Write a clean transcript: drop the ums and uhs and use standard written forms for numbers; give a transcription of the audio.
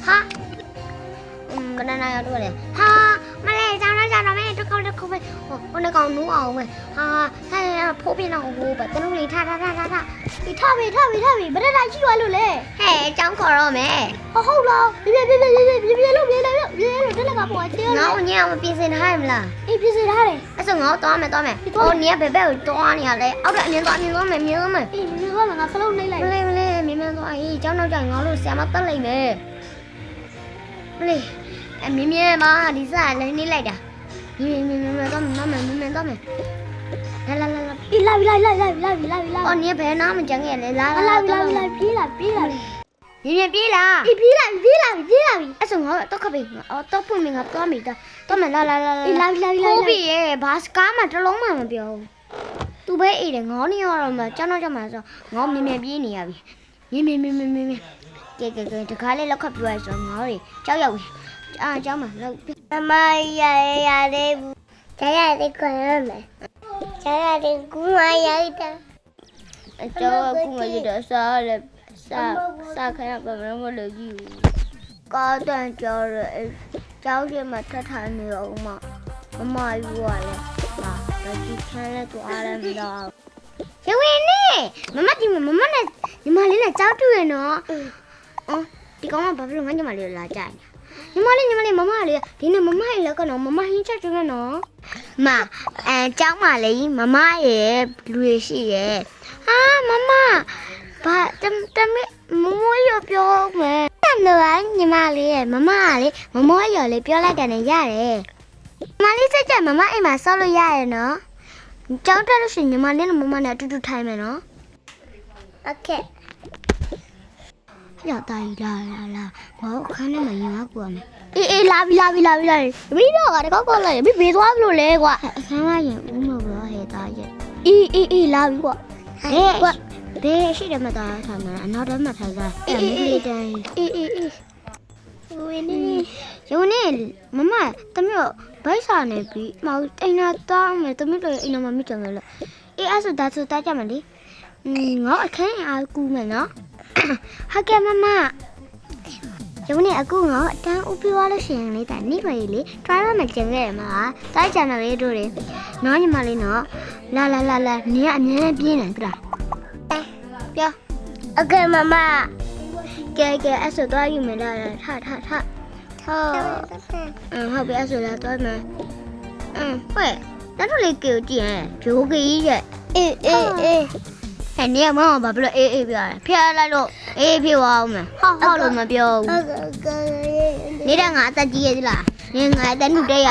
ဟာကနနာရတော့လေဟာမလေးကြောင်လာကြတော့မဲတကောက်ဟိုနေကောင်နူးအောင်မဲဟာဟဲ့ဖိုးပြင်းတော့ဟိုပဲတလုံးလေးထားဒီထားပြီဘယ်နဲ့တိုင်းရှိသွားလို့လဲဟဲ့အကြောင်းခေါ်တော့မယ်ဟုတ်လားပြေလို့တက်လက်ကပေါ်ချေငါ့ညမပြင်စင်ထားရမလားအေးပြင်စင်ထားတယ်အဲ့ဆိုငါတော့မယ်ဟိုနေကဘယ်ကိုတွားနေရလဲအောက်ကအမြင်သွားမယ်အေးမြင်သွားမယ်ငါခလုံးနှိမ့်လိုက်မလေးမြင်သွားအေးကျောင်းတော့ကြောင်ငါတို့ဆရာမတက်လိုက်မယ်မလေးမြင်ပါဒီစားလည်းနေလိုက်တာမြင်တော့မမမြင်တော့မယ်လာပြေးလာအော်နေဘယ်နာမကြမ်းခဲ့လဲလာပြေးလာမြင်ပြေးလာပြေးလာအဲ့ဆိုငါတော့ခပ်ပြီတော့ဖွင့်မငါသွားမိတော့မယ်လာဟုတ်ပြီရဲ့ဘာစကားမှတစ်လုံးမှမပြောဘူးသူပဲအေးတယ်ငေါနေရတော့မှကျောင်းတော့မှဆိုငေါမြင်ပြေးနေရပြီမြင်ကဲတခါလေးလောက်ခပ်ပြောရဆိုငေါတွေကြောက်ရောက်ပြီကျောင်းမှာလောက်မမရလေးဘူးကျရတယ်ခွင့်ရမယ်ကျရတယ်ကူမရတာအကျော်ကူမရတော့စားလေစားခရပါမလို့ကြည့်ကားတန်ကြော်ရကျောင်းရှိမှထထနေတော့မယူရလဲဟာဒီချမ်းလဲသွားတယ်မတော့ရဝင်နေမမနဲ့ညီမလေးနဲ့ကြောက်တူရနော်ဒီကောင်ကဘာဖြစ်လို့ငါညီမလေးလာကြတယ်ညီမလေးမမလေးဒီနေ့မမရဲ့လက်ကတော့မမဟင်းချက်ကျွန်းနော်ကျောင်းမှာလေမမရဲ့လူရရှိရဲ့ဟာမမဘာတမမမရပြောမယ်နော်ညီမလေးရဲ့မမလေးမမရလေးပြောလိုက်တယ်နဲ့ရတယ်မလေးစိတ်ကြမမအိမ်မှာဆောက်လို့ရရဲ့နော်ကျောင်းတက်လို့ရှိရင်ညီမလေးနဲ့မမနဲ့အတူတူထိုင်မယ်နော်โอเคရတားလာဘာခန်းထဲမှာရင်မကူရမယ်အေးလာပြီမင်းတော့ကတကောက်လိုက်မင်းဘေးသွားလို့လဲကွာအခန်းကရင်ဦးမဘောဟဲ့သားရဲ့အေးလာပြီကွာဘေးရှိတယ်မသားထားမှာအနောက်တည်းမှာထားတာအေးတန်းဝင်နေမမတမျိုးဘိုက်စာနေပြီမောင်အိမ်နာတောင်းမယ်တမျိုးတို့အိမ်နာမမိကြမယ်လို့အေးအဲ့ဆိုဒါဆိုတာကြမှာလေငါအခန်းအားကူမယ်နော်ဟုတ်ကဲ့မမရုံးနေအခုငါအတန်းဥပြသွားလို့ရှိရင်လေဒါနိမကြီးလေ try မကျင်ခဲ့ရမှာတိုက်ကြတယ်လေတို့တွေနော်ညီမလေးနော်လာနေကအမြဲတမ်းပြင်းတယ်တွေ့လားပြောโอเคမမကဲအဲ့ဆိုသွားယူမယ်လားထဟုတ်ပြီအဲ့ဆိုလာသွားမယ်ဟဲ့နောက်တော့လေကြည့်ရင်ဂျိုးကြီးရဲ့အေးဟဲ့နေမမဘာဖြစ်လို့အေးပြောရဖျားလိုက်လို့အေးဖြစ်သွားအောင်မယ်ဟုတ်လို့မပြောဘူးနေတာငါအသက်ကြီးရဲ့လားနေငါအသက်နှုတ်တဲ့ရ